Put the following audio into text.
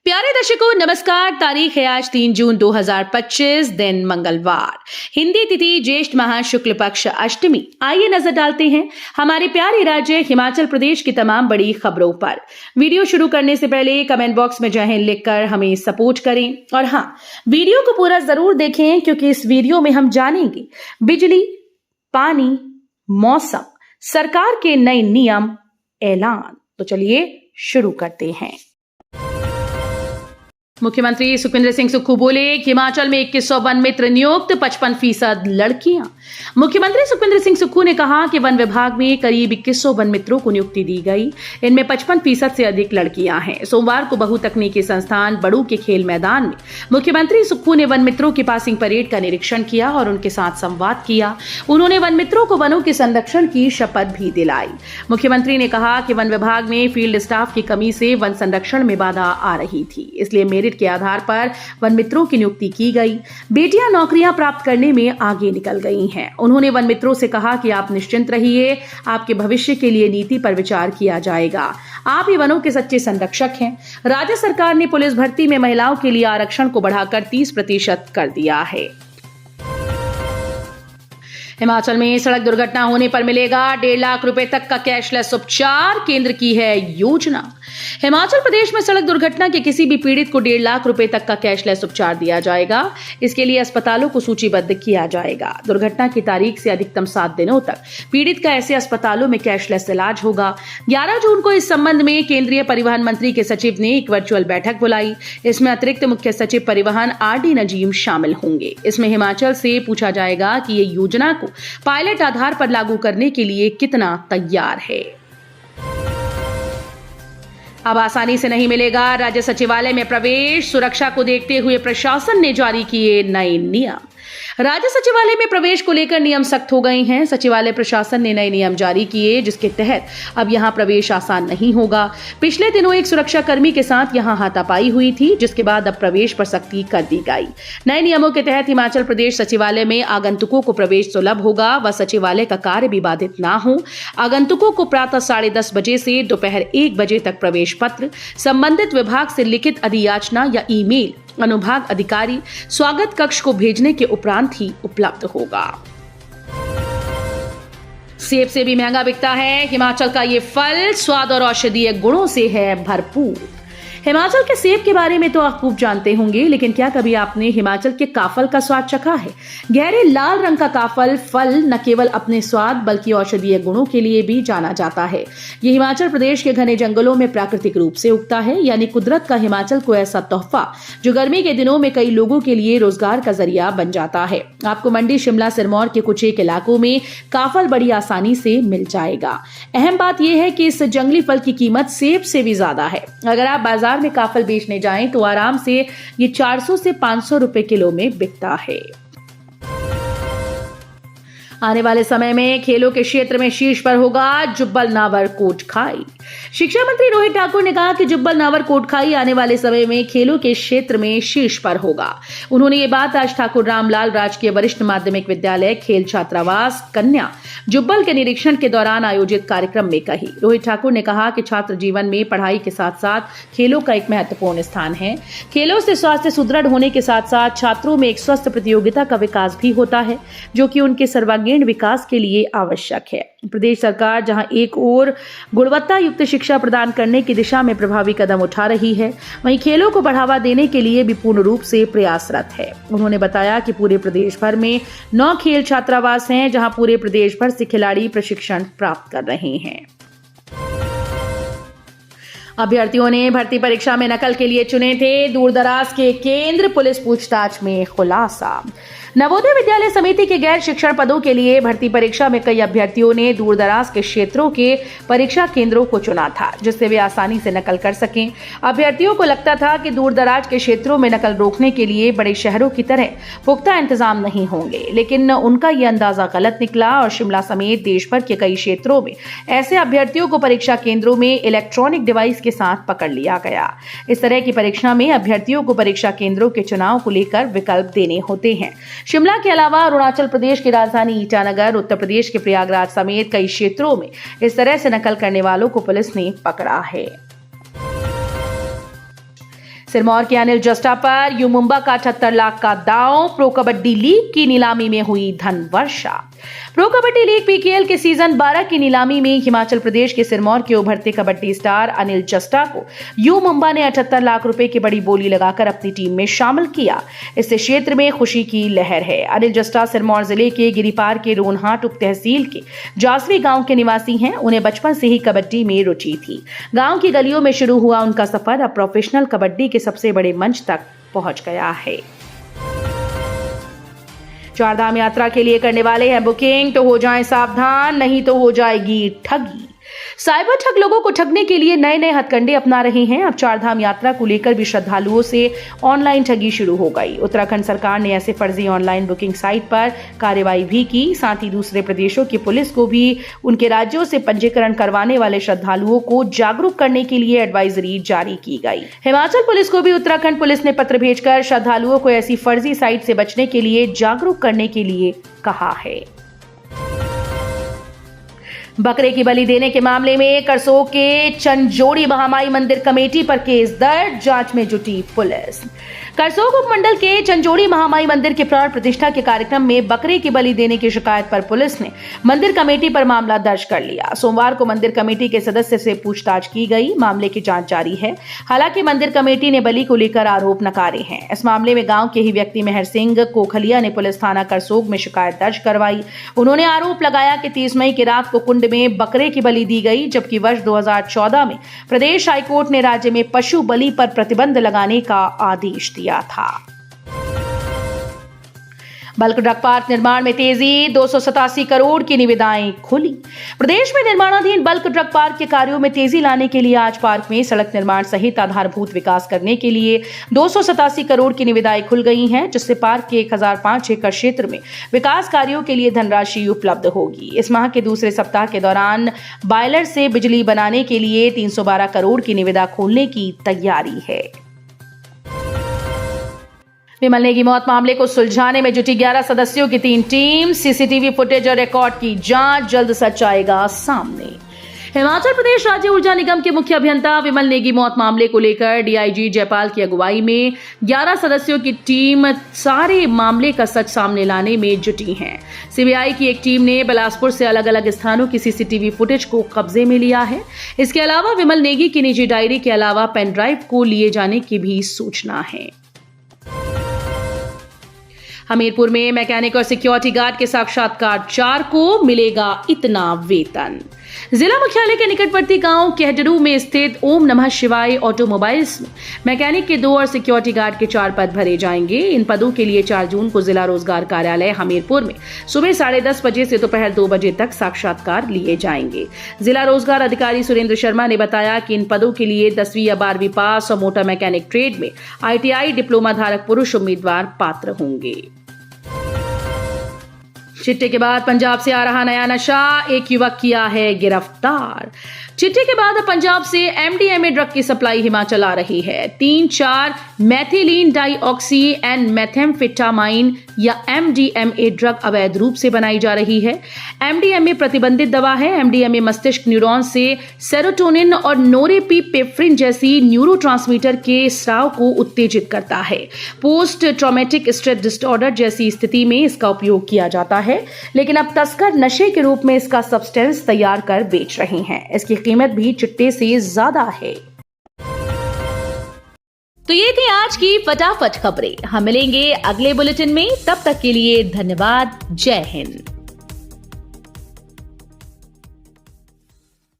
प्यारे दर्शकों नमस्कार। तारीख है आज 3 जून 2025, दिन मंगलवार, हिंदी तिथि ज्येष्ठ माह शुक्ल पक्ष अष्टमी। आइए नजर डालते हैं हमारे प्यारे राज्य हिमाचल प्रदेश की तमाम बड़ी खबरों पर। वीडियो शुरू करने से पहले कमेंट बॉक्स में जय हिंद लिखकर हमें सपोर्ट करें और हाँ, वीडियो को पूरा जरूर देखें क्योंकि इस वीडियो में हम जानेंगे बिजली, पानी, मौसम, सरकार के नए नियम, ऐलान। तो चलिए शुरू करते हैं। मुख्यमंत्री सुखविंदर सिंह सुक्खू बोले, हिमाचल में 2100 वन मित्र नियुक्त, 55% लड़कियां। मुख्यमंत्री सुखविंदर सिंह सुक्खू ने कहा कि वन विभाग में करीब 2100 वन मित्रों को नियुक्ति दी गई। इनमें 55% से अधिक लड़कियां हैं। सोमवार को बहुतकनीकी संस्थान बड़ू के खेल मैदान में मुख्यमंत्री सुक्खू ने वन मित्रों की पासिंग परेड का निरीक्षण किया और उनके साथ संवाद किया। उन्होंने वन मित्रों को वनों के संरक्षण की शपथ भी दिलाई। मुख्यमंत्री ने कहा कि वन विभाग में फील्ड स्टाफ की कमी से वन संरक्षण में बाधा आ रही थी, इसलिए मेरिट के आधार पर वन मित्रों की नियुक्ति की गई। बेटियां नौकरियां प्राप्त करने में आगे निकल गई हैं। उन्होंने वन मित्रों से कहा कि आप निश्चिंत रहिए, आपके भविष्य के लिए नीति पर विचार किया जाएगा। आप ही वनों के सच्चे संरक्षक हैं। राज्य सरकार ने पुलिस भर्ती में महिलाओं के लिए आरक्षण को बढ़ाकर 30% कर दिया है। हिमाचल में सड़क दुर्घटना होने पर मिलेगा 1.5 लाख रुपए तक का कैशलेस उपचार, केंद्र की है योजना। हिमाचल प्रदेश में सड़क दुर्घटना के किसी भी पीड़ित को 1.5 लाख रुपए तक का कैशलेस उपचार दिया जाएगा। इसके लिए अस्पतालों को सूचीबद्ध किया जाएगा। दुर्घटना की तारीख से अधिकतम 7 दिनों तक पीड़ित का ऐसे अस्पतालों में कैशलेस इलाज होगा। 11 जून को इस संबंध में केंद्रीय परिवहन मंत्री के सचिव ने एक वर्चुअल बैठक बुलाई। इसमें अतिरिक्त मुख्य सचिव परिवहन RD नजीम शामिल होंगे। इसमें हिमाचल से पूछा जाएगा कि ये योजना को पायलट आधार पर लागू करने के लिए कितना तैयार है। अब आसानी से नहीं मिलेगा राज्य सचिवालय में प्रवेश, सुरक्षा को देखते हुए प्रशासन ने जारी किए नए नियम। राज्य सचिवालय में प्रवेश को लेकर नियम सख्त हो गए हैं। सचिवालय प्रशासन ने नए नियम जारी किए, जिसके तहत अब यहां प्रवेश आसान नहीं होगा। पिछले दिनों एक सुरक्षा कर्मी के साथ यहां हाथापाई हुई थी, जिसके बाद अब प्रवेश पर सख्ती कर दी गई। नए नियमों के तहत हिमाचल प्रदेश सचिवालय में आगंतुकों को प्रवेश सुलभ होगा व सचिवालय का कार्य भी बाधित न हो। आगंतुकों को प्रातः 10:30 बजे से दोपहर 1 बजे तक प्रवेश पत्र, संबंधित विभाग से लिखित अधियाचना या ईमेल अनुभाग अधिकारी स्वागत कक्ष को भेजने के उपरांत ही उपलब्ध होगा। सेब से भी महंगा बिकता है हिमाचल का ये फल, स्वाद और औषधीय गुणों से है भरपूर। हिमाचल के सेब के बारे में तो आप खूब जानते होंगे, लेकिन क्या कभी आपने हिमाचल के काफल का स्वाद चखा है? गहरे लाल रंग का काफल फल न केवल अपने स्वाद बल्कि औषधीय गुणों के लिए भी जाना जाता है। ये हिमाचल प्रदेश के घने जंगलों में प्राकृतिक रूप से उगता है, यानी कुदरत का हिमाचल को ऐसा तोहफा जो गर्मी के दिनों में कई लोगों के लिए रोजगार का जरिया बन जाता है। आपको मंडी, शिमला, सिरमौर के कुछ एक इलाकों में काफल बड़ी आसानी से मिल जाएगा। अहम बात यह है कि इस जंगली फल की कीमत सेब से भी ज्यादा है। अगर आप बाजार में काफल बेचने जाएं तो आराम से ये 400 से 500 रुपए किलो में बिकता है। आने वाले समय में खेलों के क्षेत्र में शीर्ष पर होगा जुब्बल नावर कोटखाई। शिक्षा मंत्री रोहित ठाकुर ने कहा कि जुब्बल नावर कोटखाई आने वाले समय में खेलों के क्षेत्र में शीर्ष पर होगा। उन्होंने ये बात आज ठाकुर रामलाल राजकीय वरिष्ठ माध्यमिक विद्यालय खेल छात्रावास कन्या जुब्बल के निरीक्षण के दौरान आयोजित कार्यक्रम में कही। रोहित ठाकुर ने कहा कि छात्र जीवन में पढ़ाई के साथ साथ खेलों का एक महत्वपूर्ण स्थान है। खेलों से स्वास्थ्य सुदृढ़ होने के साथ साथ छात्रों में एक स्वस्थ प्रतियोगिता का विकास भी होता है, जो कि उनके सर्वांगीण विकास के लिए आवश्यक है। प्रदेश सरकार जहां एक ओर गुणवत्ता युक्त शिक्षा प्रदान करने की दिशा में प्रभावी कदम उठा रही है, वहीं खेलों को बढ़ावा देने के लिए भी पूर्ण रूप से प्रयासरत है। उन्होंने बताया कि पूरे प्रदेश भर में 9 खेल छात्रावास हैं, जहां पूरे प्रदेश भर से खिलाड़ी प्रशिक्षण प्राप्त कर रहे हैं। अभ्यर्थियों ने भर्ती परीक्षा में नकल के लिए चुने थे दूरदराज के केंद्र, पुलिस पूछताछ में खुलासा। नवोदय विद्यालय समिति के गैर शिक्षण पदों के लिए भर्ती परीक्षा में कई अभ्यर्थियों ने दूरदराज के क्षेत्रों के परीक्षा केंद्रों को चुना था, जिससे वे आसानी से नकल कर सकें। अभ्यर्थियों को लगता था कि दूरदराज के क्षेत्रों में नकल रोकने के लिए बड़े शहरों की तरह पुख्ता इंतजाम नहीं होंगे, लेकिन उनका यह अंदाजा गलत निकला और शिमला समेत देश भर के कई क्षेत्रों में ऐसे अभ्यर्थियों को परीक्षा केंद्रों में इलेक्ट्रॉनिक डिवाइस के साथ पकड़ लिया गया। इस तरह की परीक्षा में अभ्यर्थियों को परीक्षा केंद्रों के चुनाव को लेकर विकल्प देने होते हैं। शिमला के अलावा अरुणाचल प्रदेश की राजधानी ईटानगर, उत्तर प्रदेश के प्रयागराज समेत कई क्षेत्रों में इस तरह से नकल करने वालों को पुलिस ने पकड़ा है। सिरमौर के अनिल जस्टा पर यू मुंबा का 78 लाख का दांव। प्रो कबड्डी लीग की नीलामी में हुई धन वर्षा। प्रो कबड्डी लीग पीकेएल के सीजन 12 की नीलामी में हिमाचल प्रदेश के सिरमौर के उभरते कबड्डी स्टार अनिल जस्टा को यू मुंबा ने 78 लाख रुपए की बड़ी बोली लगाकर अपनी टीम में शामिल किया। इससे क्षेत्र में खुशी की लहर है। अनिल जस्टा सिरमौर जिले के गिरिपार के रोनहाट उप तहसील के जासवी गांव के निवासी हैं। उन्हें बचपन से ही कबड्डी में रुचि थी। गांव की गलियों में शुरू हुआ उनका सफर अब प्रोफेशनल कबड्डी के सबसे बड़े मंच तक पहुंच गया है। चारधाम यात्रा के लिए करने वाले हैं बुकिंग तो हो जाएं सावधान, नहीं तो हो जाएगी ठगी। साइबर ठग लोगों को ठगने के लिए नए नए हथकंडे अपना रहे हैं। अब चारधाम यात्रा को लेकर भी श्रद्धालुओं से ऑनलाइन ठगी शुरू हो गई। उत्तराखंड सरकार ने ऐसे फर्जी ऑनलाइन बुकिंग साइट पर कार्रवाई भी की। साथ ही दूसरे प्रदेशों की पुलिस को भी उनके राज्यों से पंजीकरण करवाने वाले श्रद्धालुओं को जागरूक करने के लिए एडवाइजरी जारी की गई। हिमाचल पुलिस को भी उत्तराखंड पुलिस ने पत्र भेजकर श्रद्धालुओं को ऐसी फर्जी साइट से बचने के लिए जागरूक करने के लिए कहा है। बकरे की बलि देने के मामले में करसोग के चंजोड़ी महामाई मंदिर कमेटी पर केस दर्ज, जांच में जुटी पुलिस। करसोग उपमंडल के चंजोड़ी महामाई मंदिर के प्राण प्रतिष्ठा के कार्यक्रम में बकरे की बलि देने की शिकायत पर पुलिस ने मंदिर कमेटी पर मामला दर्ज कर लिया। सोमवार को मंदिर कमेटी के सदस्य से पूछताछ की गई। मामले की जांच जारी है। हालांकि मंदिर कमेटी ने बलि को लेकर आरोप नकारे हैं। इस मामले में गांव के ही व्यक्ति मेहर सिंह कोखलिया ने पुलिस थाना करसोग में शिकायत दर्ज करवाई। उन्होंने आरोप लगाया कि 30 मई की रात को कुंड में बकरे की बलि दी गई, जबकि वर्ष 2014 में प्रदेश हाईकोर्ट ने राज्य में पशु बलि पर प्रतिबंध लगाने का आदेश दिया था। बल्क ड्रग पार्क निर्माण में तेजी, 287 करोड़ की निविदाएं खुली। प्रदेश में निर्माणाधीन बल्क ड्रग पार्क के कार्यों में तेजी लाने के लिए आज पार्क में सड़क निर्माण सहित आधारभूत विकास करने के लिए 287 करोड़ की निविदाएं खुल गई हैं, जिससे पार्क के 1005 एकड़ क्षेत्र में विकास कार्यों के लिए धनराशि उपलब्ध होगी। इस माह के दूसरे सप्ताह के दौरान बॉयलर से बिजली बनाने के लिए 312 करोड़ की निविदा खोलने की तैयारी है। विमल नेगी मौत मामले को सुलझाने में जुटी 11 सदस्यों की 3 टीम। सीसीटीवी फुटेज और रिकॉर्ड की जांच, जल्द सच आएगा सामने। हिमाचल प्रदेश राज्य ऊर्जा निगम के मुख्य अभियंता विमल नेगी मौत मामले को लेकर डीआईजी जयपाल की अगुवाई में 11 सदस्यों की टीम सारे मामले का सच सामने लाने में जुटी है। सीबीआई की एक टीम ने बिलासपुर से अलग अलग स्थानों की सीसीटीवी फुटेज को कब्जे में लिया है। इसके अलावा विमल नेगी की निजी डायरी के अलावा पेन ड्राइव को लिए जाने की भी सूचना है। हमीरपुर में मैकेनिक और सिक्योरिटी गार्ड के साक्षात्कार 4 को मिलेगा इतना वेतन। जिला मुख्यालय के निकटवर्ती गांव केहडरू में स्थित ओम नमः शिवाय ऑटोमोबाइल्स में मैकेनिक के 2 और सिक्योरिटी गार्ड के 4 पद भरे जाएंगे। इन पदों के लिए 4 जून को जिला रोजगार कार्यालय हमीरपुर में सुबह 10:30 बजे से दोपहर 2 बजे तक साक्षात्कार लिए जाएंगे। जिला रोजगार अधिकारी सुरेंद्र शर्मा ने बताया कि इन पदों के लिए 10वीं या 12वीं पास और मोटर मैकेनिक ट्रेड में ITI डिप्लोमा धारक पुरुष उम्मीदवार पात्र होंगे। चिट्टे के बाद पंजाब से आ रहा नया नशा, एक युवक किया है गिरफ्तार। चिट्टे के बाद अब पंजाब से MDMA ड्रग की सप्लाई हिमाचल आ रही है। 3-4 मैथिलीन डाइऑक्सी एंड मेथेम्फेटामाइन या MDMA ड्रग अवैध रूप से बनाई जा रही है। MDMA प्रतिबंधित दवा है। MDMA मस्तिष्क न्यूरॉन से सेरोटोनिन और नोरेपिपेफ्रिन जैसी न्यूरोट्रांसमीटर के स्राव को उत्तेजित करता है। पोस्ट ट्रॉमेटिक स्ट्रेस डिसऑर्डर जैसी स्थिति में इसका उपयोग किया जाता है, लेकिन अब तस्कर नशे के रूप में इसका सब्सटेंस तैयार कर बेच रहे हैं। इसकी कीमत भी चिट्टे से ज्यादा है। तो ये थी आज की फटाफट खबरें। हम मिलेंगे अगले बुलेटिन में, तब तक के लिए धन्यवाद। जय हिंद।